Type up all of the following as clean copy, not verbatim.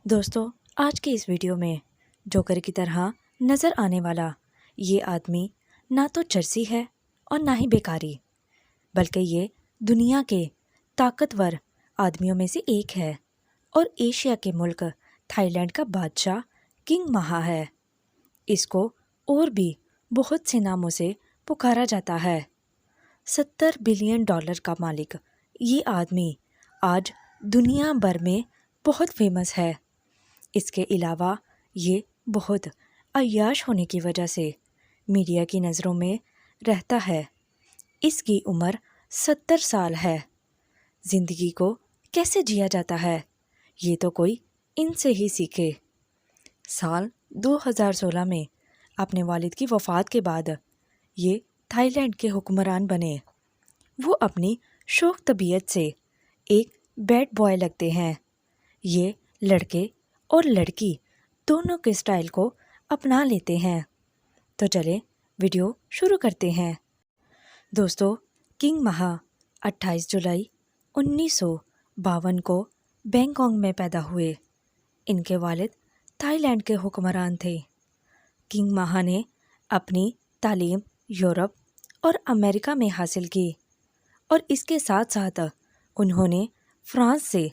دوستو آج کی اس ویڈیو میں جوکر کی طرح نظر آنے والا یہ آدمی نہ تو چرسی ہے اور نہ ہی بیکاری، بلکہ یہ دنیا کے طاقتور آدمیوں میں سے ایک ہے اور ایشیا کے ملک تھائی لینڈ کا بادشاہ کنگ مہا ہے۔ اس کو اور بھی بہت سے ناموں سے پکارا جاتا ہے۔ $70 بلین کا مالک یہ آدمی آج دنیا بھر میں بہت فیمس ہے۔ اس کے علاوہ یہ بہت عیاش ہونے کی وجہ سے میڈیا کی نظروں میں رہتا ہے۔ اس کی عمر 70 سال ہے۔ زندگی کو کیسے جیا جاتا ہے یہ تو کوئی ان سے ہی سیکھے۔ سال 2016 میں اپنے والد کی وفات کے بعد یہ تھائی لینڈ کے حکمران بنے۔ وہ اپنی شوخ طبیعت سے ایک بیڈ بوائے لگتے ہیں۔ یہ لڑکے اور لڑکی دونوں کے سٹائل کو اپنا لیتے ہیں۔ تو چلیں ویڈیو شروع کرتے ہیں۔ دوستو کنگ مہا 28 جولائی 1952 کو بینکاک میں پیدا ہوئے۔ ان کے والد تھائی لینڈ کے حکمران تھے۔ کنگ مہا نے اپنی تعلیم یورپ اور امریکہ میں حاصل کی اور اس کے ساتھ ساتھ انہوں نے فرانس سے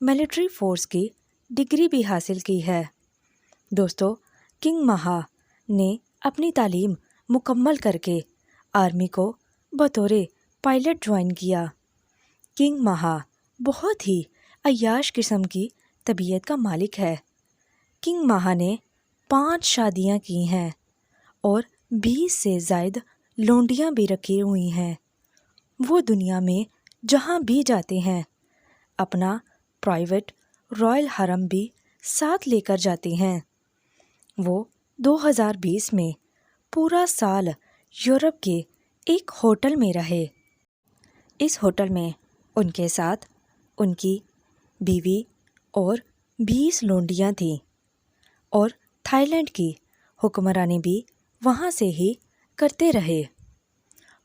ملٹری فورس کی ڈگری بھی حاصل کی ہے۔ دوستو کنگ مہا نے اپنی تعلیم مکمل کر کے آرمی کو بطور پائلٹ جوائن کیا۔ کنگ مہا بہت ہی عیاش قسم کی طبیعت کا مالک ہے۔ کنگ مہا نے 5 شادیاں کی ہیں اور 20 سے زائد لونڈیاں بھی رکھی ہوئی ہیں۔ وہ دنیا میں جہاں بھی جاتے ہیں اپنا پرائیویٹ رائل حرم بھی ساتھ لے کر جاتے ہیں۔ وہ 2020 میں پورا سال یورپ کے ایک ہوٹل میں رہے۔ اس ہوٹل میں ان کے ساتھ ان کی بیوی اور 20 لونڈیاں تھیں اور تھائی لینڈ کی حکمرانی بھی وہاں سے ہی کرتے رہے۔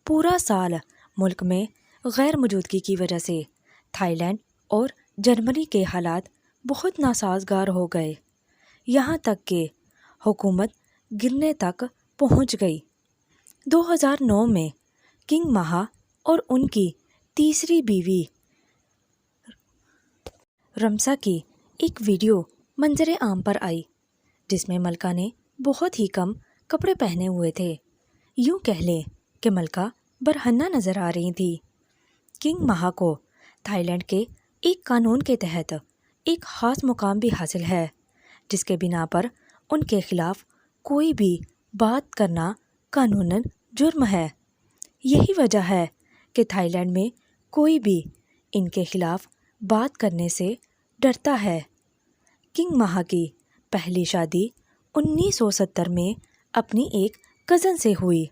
پورا سال ملک میں غیر موجودگی کی وجہ سے تھائی لینڈ اور جرمنی کے حالات بہت ناسازگار ہو گئے، یہاں تک کہ حکومت گرنے تک پہنچ گئی۔ 2009 میں کنگ مہا اور ان کی تیسری بیوی رمسا کی ایک ویڈیو منظر عام پر آئی جس میں ملکہ نے بہت ہی کم کپڑے پہنے ہوئے تھے۔ یوں کہہ لیں کہ ملکہ برہنہ نظر آ رہی تھی۔ کنگ مہا کو تھائی لینڈ کے ایک قانون کے تحت ایک خاص مقام بھی حاصل ہے جس کے بنا پر ان کے خلاف کوئی بھی بات کرنا قانوناً جرم ہے۔ یہی وجہ ہے کہ تھائی لینڈ میں کوئی بھی ان کے خلاف بات کرنے سے ڈرتا ہے۔ کنگ مہا کی پہلی شادی 1970 میں اپنی ایک کزن سے ہوئی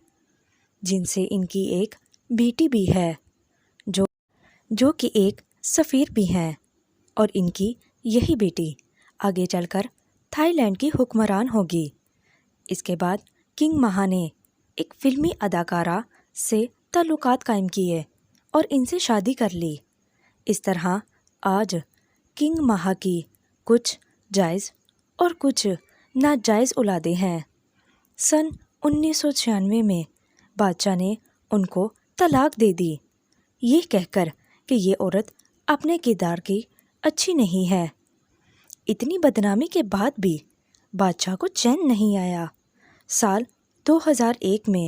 جن سے ان کی ایک بیٹی بھی ہے جو کہ ایک سفیر بھی ہیں، اور ان کی یہی بیٹی آگے چل کر تھائی لینڈ کی حکمران ہوگی۔ اس کے بعد کنگ مہا نے ایک فلمی اداکارہ سے تعلقات قائم کیے اور ان سے شادی کر لی۔ اس طرح آج کنگ مہا کی کچھ جائز اور کچھ ناجائز اولادیں ہیں۔ سن 1996 میں بادشاہ نے ان کو طلاق دے دی، یہ کہہ کر کہ یہ عورت اپنے کردار کی اچھی نہیں ہے۔ اتنی بدنامی کے بعد بھی بادشاہ کو چین نہیں آیا۔ سال 2001 میں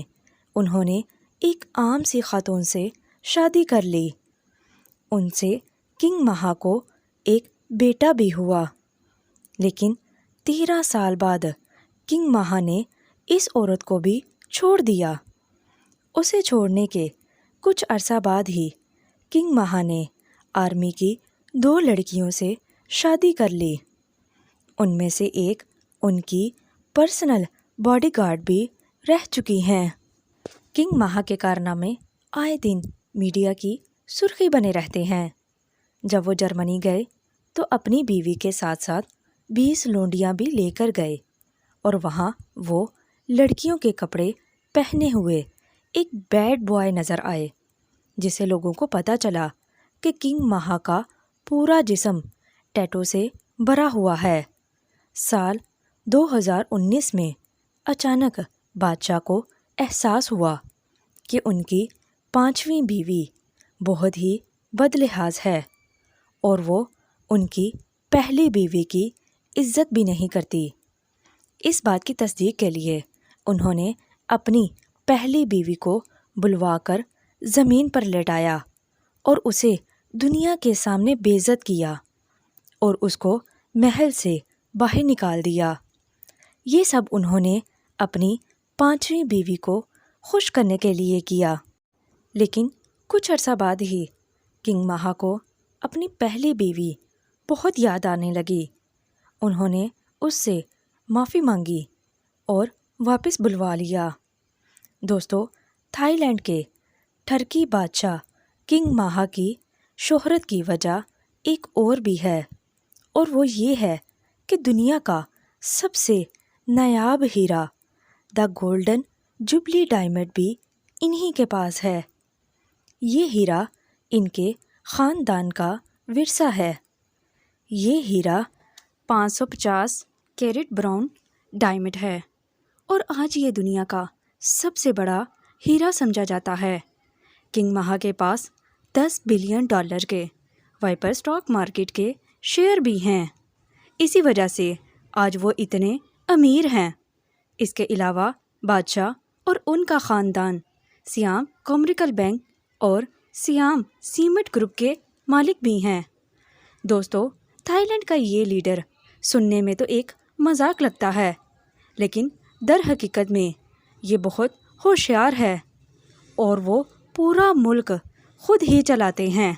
انہوں نے ایک عام سی خاتون سے شادی کر لی۔ ان سے کنگ مہا کو ایک بیٹا بھی ہوا، لیکن 13 سال بعد کنگ مہا نے اس عورت کو بھی چھوڑ دیا۔ اسے چھوڑنے کے کچھ عرصہ بعد ہی کنگ مہا نے آرمی کی 2 لڑکیوں سے شادی کر لی۔ ان میں سے ایک ان کی پرسنل باڈی گارڈ بھی رہ چکی ہیں۔ کنگ مہا کے کارنامے آئے دن میڈیا کی سرخی بنے رہتے ہیں۔ جب وہ جرمنی گئے تو اپنی بیوی کے ساتھ ساتھ 20 لونڈیاں بھی لے کر گئے اور وہاں وہ لڑکیوں کے کپڑے پہنے ہوئے ایک بیڈ بوائے نظر آئے، جس سے لوگوں کو پتہ چلا کہ کنگ مہا کا پورا جسم ٹیٹو سے بھرا ہوا ہے۔ سال 2019 میں اچانک بادشاہ کو احساس ہوا کہ ان کی 5ویں بیوی بہت ہی بدلحاظ ہے اور وہ ان کی پہلی بیوی کی عزت بھی نہیں کرتی۔ اس بات کی تصدیق کے لیے انہوں نے اپنی پہلی بیوی کو بلوا کر زمین پر لٹایا اور اسے دنیا کے سامنے بے عزت کیا اور اس کو محل سے باہر نکال دیا۔ یہ سب انہوں نے اپنی 5ویں بیوی کو خوش کرنے کے لیے کیا۔ لیکن کچھ عرصہ بعد ہی کنگ مہا کو اپنی پہلی بیوی بہت یاد آنے لگی۔ انہوں نے اس سے معافی مانگی اور واپس بلوا لیا۔ دوستو، تھائی لینڈ کے ٹرکی بادشاہ کنگ مہا کی شہرت کی وجہ ایک اور بھی ہے، اور وہ یہ ہے کہ دنیا کا سب سے نایاب ہیرا دا گولڈن جوبلی ڈائمنڈ بھی انہی کے پاس ہے۔ یہ ہیرا ان کے خاندان کا ورثہ ہے۔ یہ ہیرا 550 کیرٹ براؤن ڈائمنڈ ہے اور آج یہ دنیا کا سب سے بڑا ہیرا سمجھا جاتا ہے۔ کنگ مہا کے پاس $10 بلین کے وائپر اسٹاک مارکیٹ کے شیئر بھی ہیں۔ اسی وجہ سے آج وہ اتنے امیر ہیں۔ اس کے علاوہ بادشاہ اور ان کا خاندان سیام کامرشل بینک اور سیام سیمنٹ گروپ کے مالک بھی ہیں۔ دوستو، تھائی لینڈ کا یہ لیڈر سننے میں تو ایک مذاق لگتا ہے، لیکن در حقیقت میں یہ بہت ہوشیار ہے اور وہ پورا ملک خود ہی چلاتے ہیں۔